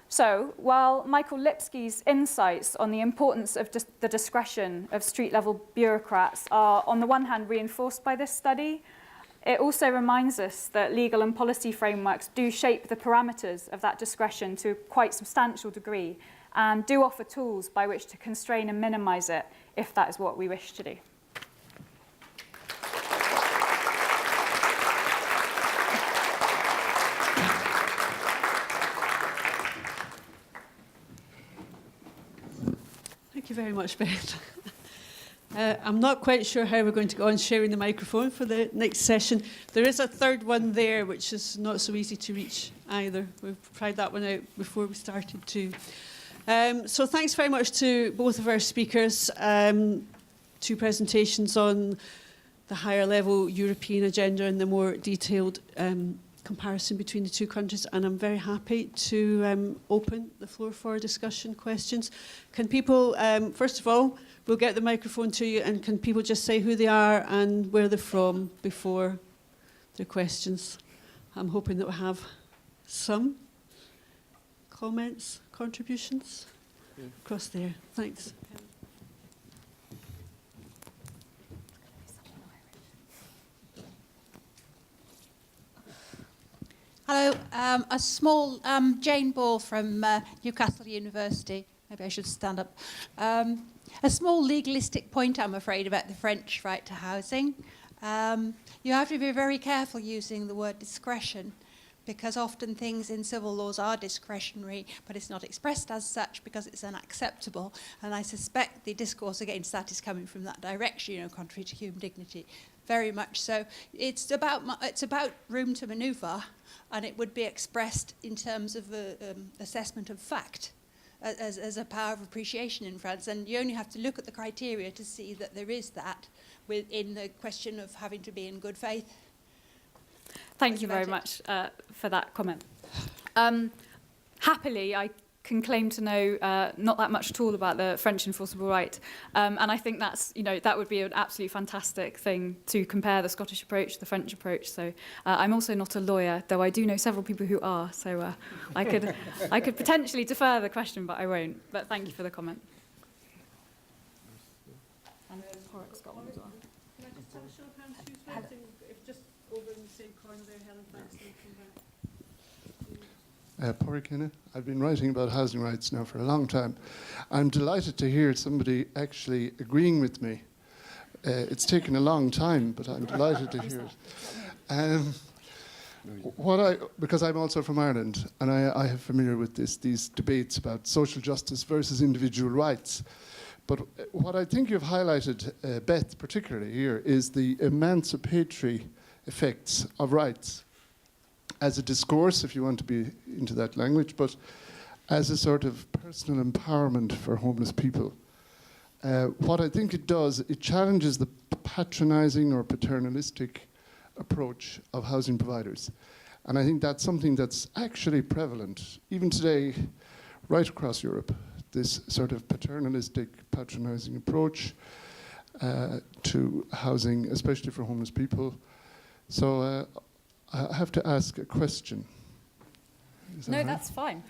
So while Michael Lipsky's insights on the importance of the discretion of street-level bureaucrats are on the one hand reinforced by this study, it also reminds us that legal and policy frameworks do shape the parameters of that discretion to a quite substantial degree and do offer tools by which to constrain and minimise it if that is what we wish to do. Thank you very much, Beth. I'm not quite sure how we're going to go on sharing the microphone for the next session. There is a third one there, which is not so easy to reach either. We've tried that one out before we started too. So thanks very much to both of our speakers. Two presentations on the higher level European agenda and the more detailed comparison between the two countries. And I'm very happy to open the floor for discussion, questions. Can people, first of all, we'll get the microphone to you, and can people just say who they are and where they're from before their questions? I'm hoping that we'll have some comments, contributions across there. Thanks. Hello, a small Jane Ball from Newcastle University. Maybe I should stand up. A small legalistic point, I'm afraid, about the French right to housing. You have to be very careful using the word discretion, because often things in civil laws are discretionary, but it's not expressed as such because it's unacceptable. And I suspect the discourse against that is coming from that direction, you know, contrary to human dignity. Very much so. It's about room to manoeuvre, and it would be expressed in terms of assessment of fact. As a power of appreciation in France, and you only have to look at the criteria to see that there is that within the question of having to be in good faith Thank you very much for that comment. Happily, I can claim to know not that much at all about the French enforceable right, and I think that's, you know, that would be an absolutely fantastic thing to compare the Scottish approach to the French approach. So I'm also not a lawyer, though I do know several people who are. So I could potentially defer the question, but I won't. But thank you for the comment. And Porrick's got one as well. Can I just have a show of hands who's writing? If just over in the same corner there, Helen, thanks. Porrick Hinna. I've been writing about housing rights now for a long time. I'm delighted to hear somebody actually agreeing with me. It's taken a long time, but I'm delighted to hear it. Because I'm also from Ireland, and I am familiar with these debates about social justice versus individual rights. But what I think you've highlighted, Beth, particularly here, is the emancipatory effects of rights as a discourse, if you want to be into that language, but as a sort of personal empowerment for homeless people. What I think it does, it challenges the patronizing or paternalistic approach of housing providers. And I think that's something that's actually prevalent, even today, right across Europe, this sort of paternalistic, patronizing approach to housing, especially for homeless people. So I have to ask a question. No, right? That's fine.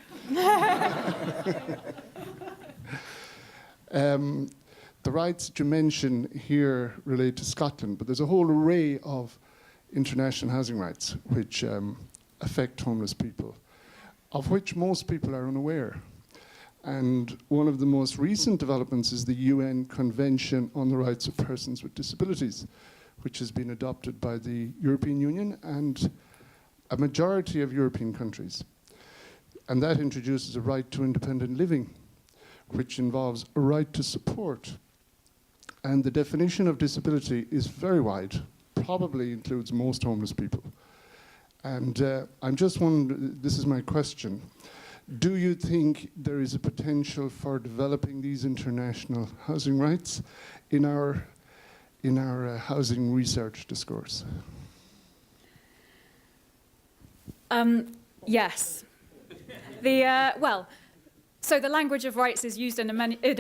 The rights that you mention here relate to Scotland, but there's a whole array of international housing rights which affect homeless people, of which most people are unaware. And one of the most recent developments is the UN Convention on the Rights of Persons with Disabilities, which has been adopted by the European Union and a majority of European countries. And that introduces a right to independent living, which involves a right to support. And the definition of disability is very wide, probably includes most homeless people. And I'm just wondering, this is my question, do you think there is a potential for developing these international housing rights in our housing research discourse? Yes. So the language of rights is used in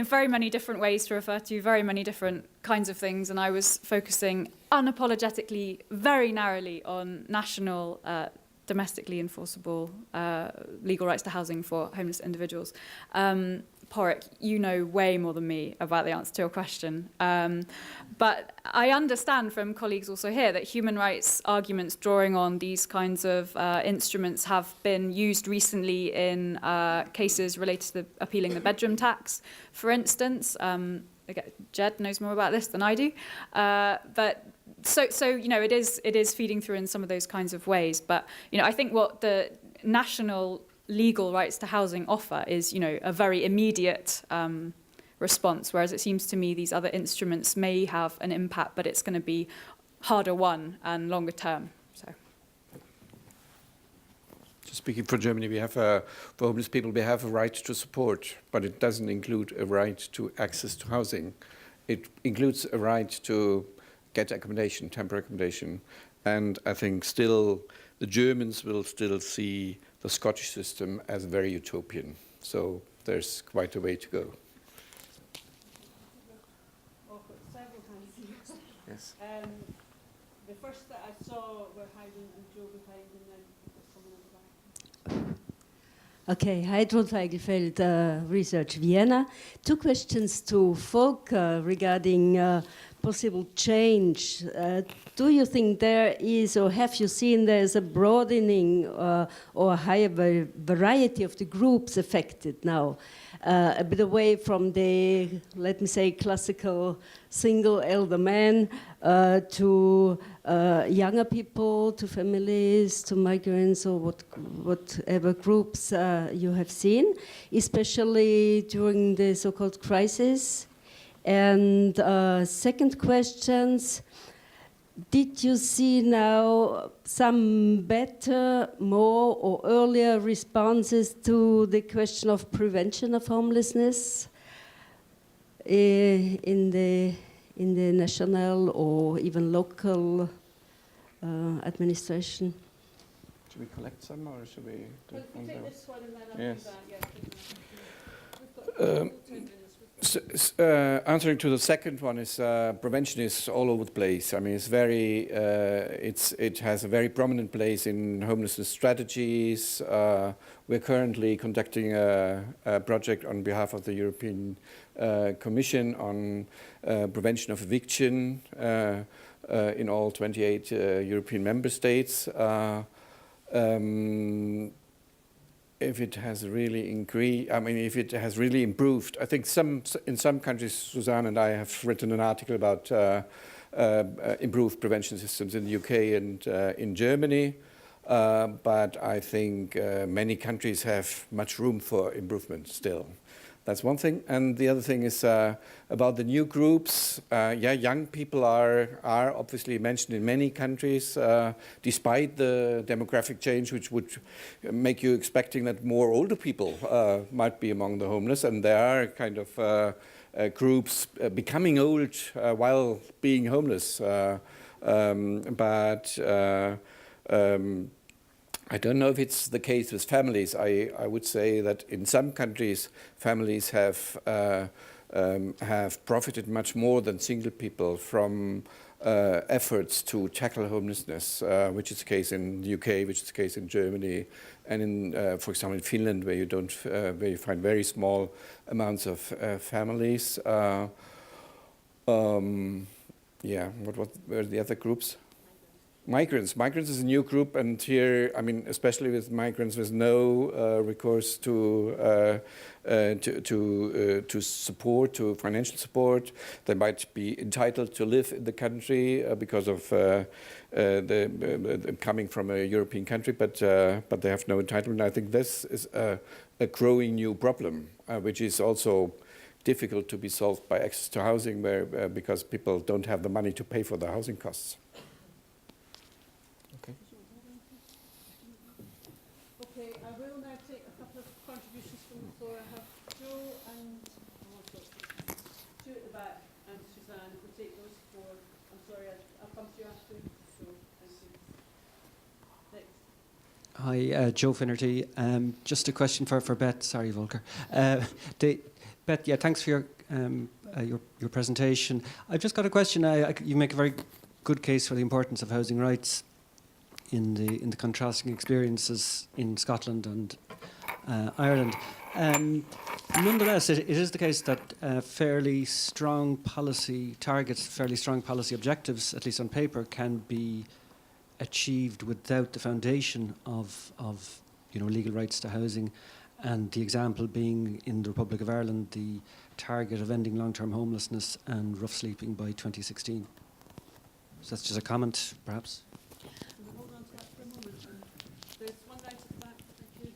very many different ways to refer to very many different kinds of things, and I was focusing unapologetically, very narrowly on national, domestically enforceable legal rights to housing for homeless individuals. Porrick, you know way more than me about the answer to your question. But I understand from colleagues also here that human rights arguments drawing on these kinds of instruments have been used recently in cases related to appealing the bedroom tax, for instance. Jed knows more about this than I do. But so you know, it is feeding through in some of those kinds of ways. But you know, I think what the national legal rights to housing offer is, you know, a very immediate response, whereas it seems to me these other instruments may have an impact, but it's going to be harder won and longer term. So, just speaking for Germany, we have for homeless people we have a right to support, but it doesn't include a right to access to housing. It includes a right to get accommodation, temporary accommodation, and I think still the Germans will still see the Scottish system as very utopian. So there's quite a way to go. Yes. The first that I saw were Hayden and Joe behind, and then someone in the back. Okay, Heidrun Feigelfeld, Research Vienna. 2 questions to Volker regarding possible change. Do you think there is, or have you seen there's a broadening or a higher variety of the groups affected now? A bit away from the, let me say, classical single elder men to younger people, to families, to migrants, or whatever groups you have seen, especially during the so-called crisis. And second questions, did you see now some better, more or earlier responses to the question of prevention of homelessness in the national or even local administration. Should we collect some or should we do Well, it if we one take by this one and then I'll Yes. do that, yeah. We've got 10 minutes. Answering to the second one is prevention is all over the place. I mean, it's very, it has a very prominent place in homelessness strategies. We're currently conducting a project on behalf of the European Commission on prevention of eviction in all 28 European member states. If it has really increased, I mean, if it has really improved. I think in some countries, Suzanne and I have written an article about improved prevention systems in the UK and in Germany. But I think many countries have much room for improvement still. That's one thing. And the other thing is about the new groups. Yeah, young people are obviously mentioned in many countries, despite the demographic change, which would make you expecting that more older people might be among the homeless. And there are kind of groups becoming old while being homeless. I don't know if it's the case with families. I would say that in some countries, families have profited much more than single people from efforts to tackle homelessness, which is the case in the UK, which is the case in Germany, and in, for example, in Finland, where you find very small amounts of families. Yeah, what were the other groups? Migrants. Migrants is a new group, and here, I mean, especially with migrants, there's no recourse to support, to financial support. They might be entitled to live in the country because of coming from a European country, but they have no entitlement. I think this is a growing new problem, which is also difficult to be solved by access to housing, because people don't have the money to pay for the housing costs. Okay, I will now take a couple of contributions from the floor. I have Joe and Stu at the back and Suzanne. If we take those four, I'm sorry, I'll come to you after. So, thank you. Next. Hi, Joe Finnerty. Just a question for Beth. Sorry, Volker. Beth, yeah, thanks for your presentation. I've just got a question. You make a very good case for the importance of housing rights in the contrasting experiences in Scotland and Ireland. Nonetheless, it is the case that fairly strong policy targets, fairly strong policy objectives, at least on paper, can be achieved without the foundation of legal rights to housing. And the example being in the Republic of Ireland, the target of ending long-term homelessness and rough sleeping by 2016. So that's just a comment, perhaps. Hold on to that for a moment. There's one right at the back. Thank you.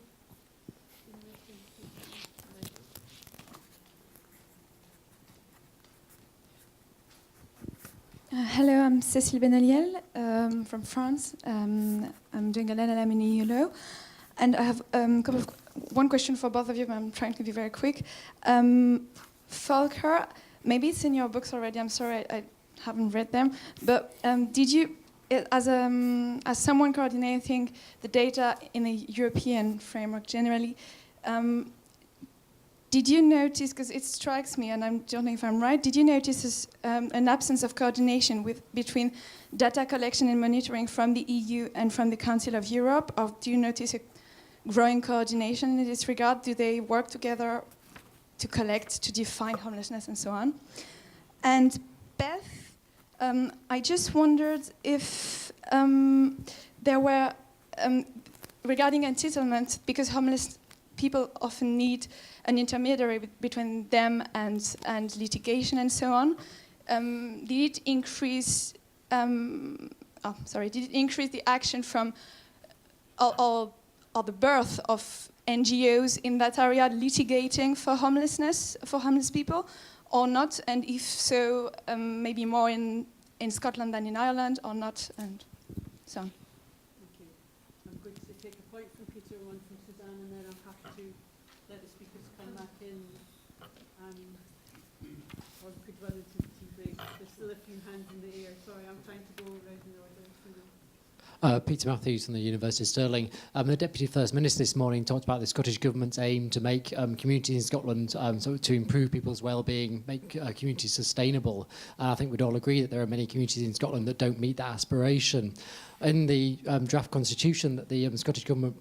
Hello, I'm Cécile Benaliel from France. I'm doing a LLM in EU law. And I have one question for both of you, but I'm trying to be very quick. Volker, maybe it's in your books already. I'm sorry, I haven't read them. But did you, as someone coordinating the data in the European framework generally, did you notice, because it strikes me, and I don't know if I'm right, did you notice an absence of coordination between data collection and monitoring from the EU and from the Council of Europe? Or do you notice a growing coordination in this regard? Do they work together to collect, to define homelessness and so on? And Beth, I just wondered if there were, regarding entitlement, because homeless people often need an intermediary between them and litigation and so on. Did it increase? Did it increase the action from or the birth of NGOs in that area litigating for homelessness, for homeless people, or not? And if so, maybe more in Scotland than in Ireland, or not, and so on. Okay. I'm going to take a point from Peter, one from Suzanne, and then I'll have to let the speakers come back in. Or we could run into the tea break. There's still a few hands in the air. Sorry, I'm trying to go right in order. Peter Matthews from the University of Stirling. The Deputy First Minister this morning talked about the Scottish Government's aim to make communities in Scotland, to improve people's well-being, make communities sustainable. I think we'd all agree that there are many communities in Scotland that don't meet that aspiration. In the draft constitution that the Scottish Government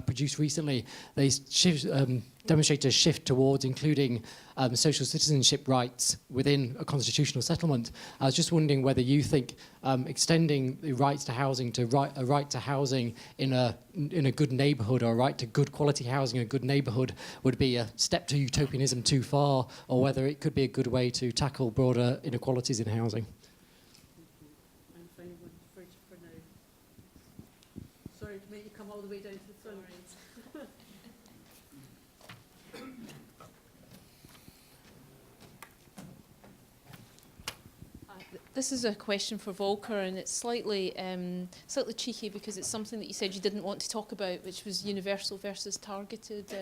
produced recently, they demonstrated a shift towards including social citizenship rights within a constitutional settlement. I was just wondering whether you think extending the rights to housing to a right to housing in a good neighbourhood, or a right to good quality housing in a good neighbourhood, would be a step to utopianism too far, or whether it could be a good way to tackle broader inequalities in housing. Sorry to make you come all the way down to the front. This is a question for Volker, and it's slightly cheeky because it's something that you said you didn't want to talk about, which was universal versus targeted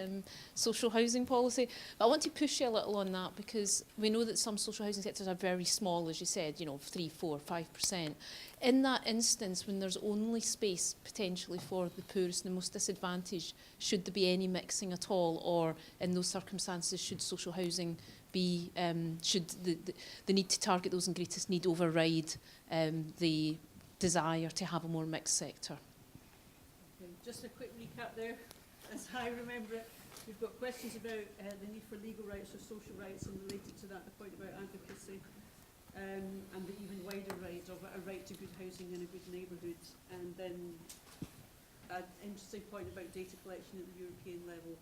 social housing policy. But I want to push you a little on that, because we know that some social housing sectors are very small, as you said, 3, 4, 5%. In that instance, when there's only space potentially for the poorest and the most disadvantaged, should there be any mixing at all, or in those circumstances should social housing be, should the need to target those in greatest need override the desire to have a more mixed sector? Okay, just a quick recap there, as I remember it. We've got questions about the need for legal rights or social rights, and related to that, the point about advocacy, and the even wider right of a right to good housing in a good neighbourhood, and then an interesting point about data collection at the European level,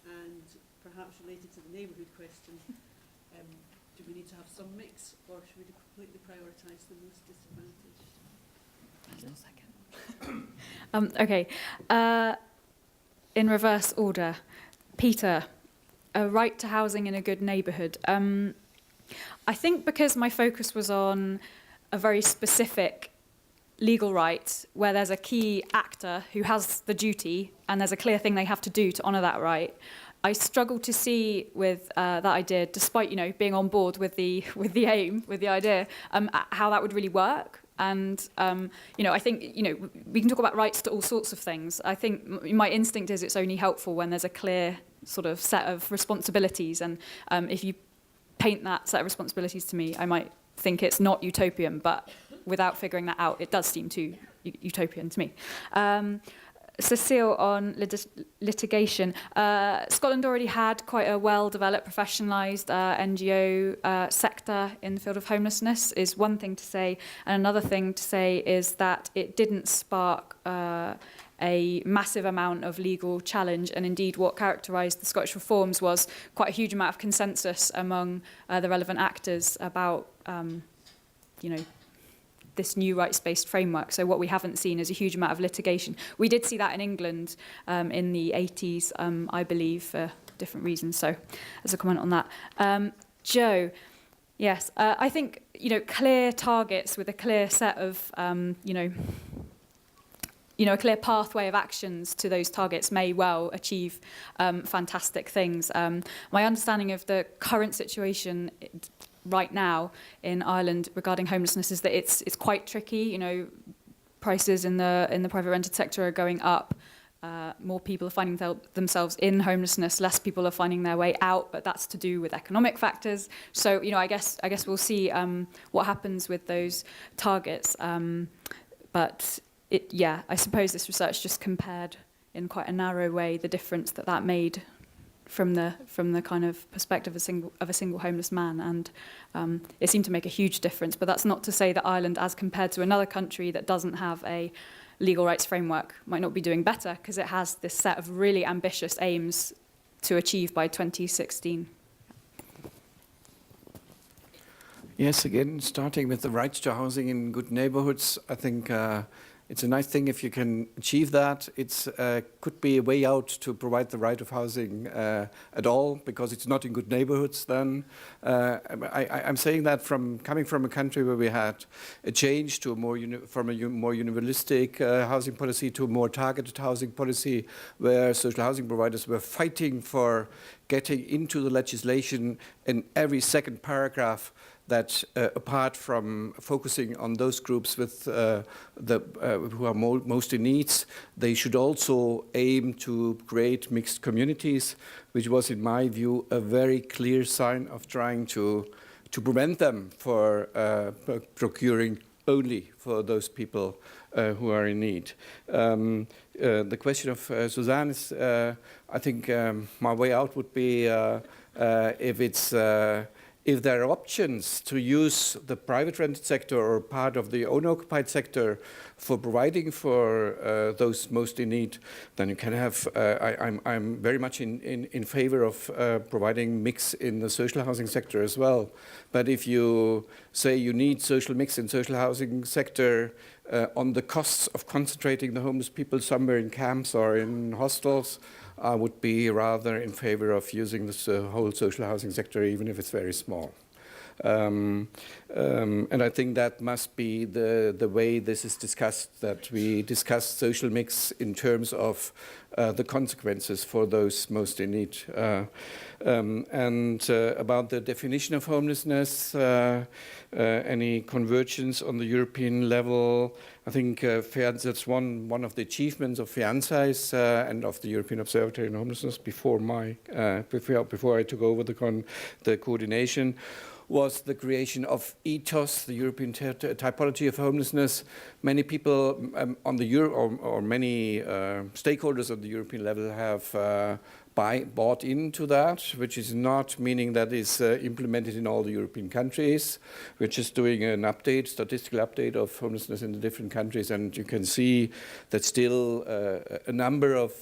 and perhaps related to the neighbourhood question, do we need to have some mix, or should we completely prioritise the most disadvantaged? Okay. In reverse order. Peter, a right to housing in a good neighbourhood. I think because my focus was on a very specific legal right, where there's a key actor who has the duty and there's a clear thing they have to do to honour that right, I struggled to see with that idea, despite being on board with the aim, with the idea, how that would really work. And I think we can talk about rights to all sorts of things. I think my instinct is it's only helpful when there's a clear sort of set of responsibilities, and if you paint that set of responsibilities to me, I might think it's not utopian, but without figuring that out, it does seem too utopian to me. Cecile, on litigation. Scotland already had quite a well-developed, professionalised NGO sector in the field of homelessness, is one thing to say. And another thing to say is that it didn't spark a massive amount of legal challenge, and indeed what characterised the Scottish reforms was quite a huge amount of consensus among the relevant actors about, this new rights-based framework. So what we haven't seen is a huge amount of litigation. We did see that in England in the 80s, I believe, for different reasons. So as a comment on that. Joe, yes, I think, clear targets with a clear set of, a clear pathway of actions to those targets may well achieve fantastic things. My understanding of the current situation right now in Ireland regarding homelessness is that it's quite tricky. Prices in the private rented sector are going up. More people are finding themselves in homelessness. Less people are finding their way out, but that's to do with economic factors. So, I guess we'll see what happens with those targets. But I suppose this research just compared in quite a narrow way the difference that made from the kind of perspective of a single homeless man, and it seemed to make a huge difference. But that's not to say that Ireland, as compared to another country that doesn't have a legal rights framework, might not be doing better, because it has this set of really ambitious aims to achieve by 2016. Yes, again, starting with the rights to housing in good neighborhoods, I think it's a nice thing if you can achieve that. It could be a way out to provide the right of housing at all, because it's not in good neighborhoods then. I'm saying that coming from a country where we had a change to from a more universalistic housing policy to a more targeted housing policy, where social housing providers were fighting for getting into the legislation in every second paragraph that apart from focusing on those groups with who are most in need, they should also aim to create mixed communities, which was, in my view, a very clear sign of trying to prevent them for procuring only for those people who are in need. The question of Suzanne is, I think my way out would be if there are options to use the private rented sector or part of the owner-occupied sector for providing for those most in need, then you can have, I'm very much in favor of providing mix in the social housing sector as well. But if you say you need social mix in social housing sector on the costs of concentrating the homeless people somewhere in camps or in hostels, I would be rather in favor of using this whole social housing sector, even if it's very small. And I think that must be the way this is discussed, that we discuss social mix in terms of the consequences for those most in need. And about the definition of homelessness, any convergence on the European level, I think that's one of the achievements of FIANZA and of the European Observatory on Homelessness before I took over the coordination, was the creation of ETHOS, the European typology of homelessness. Many people on the or many stakeholders on the European level have bought into that, which is not meaning that is implemented in all the European countries. We're just doing an update, statistical update of homelessness in the different countries, and you can see that still a number of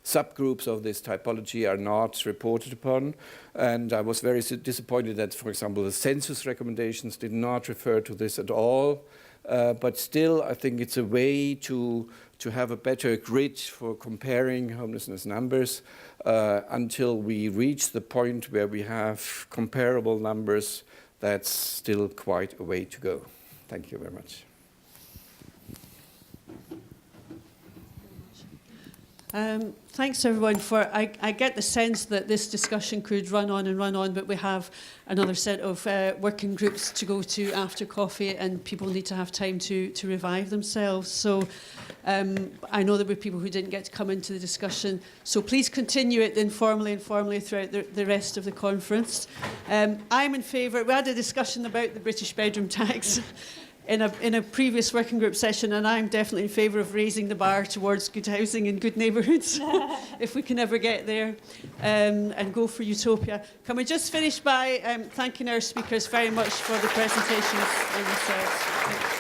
subgroups of this typology are not reported upon. And I was very disappointed that, for example, the census recommendations did not refer to this at all. But still, I think it's a way to have a better grid for comparing homelessness numbers until we reach the point where we have comparable numbers. That's still quite a way to go. Thank you very much. Thanks everyone I get the sense that this discussion could run on, but we have another set of working groups to go to after coffee, and people need to have time to revive themselves. So I know there were people who didn't get to come into the discussion, so please continue it informally and formally throughout the rest of the conference. I'm in favour. We had a discussion about the British bedroom tax in a previous working group session, and I'm definitely in favour of raising the bar towards good housing in good neighbourhoods, if we can ever get there, and go for utopia. Can we just finish by thanking our speakers very much for the presentations and research.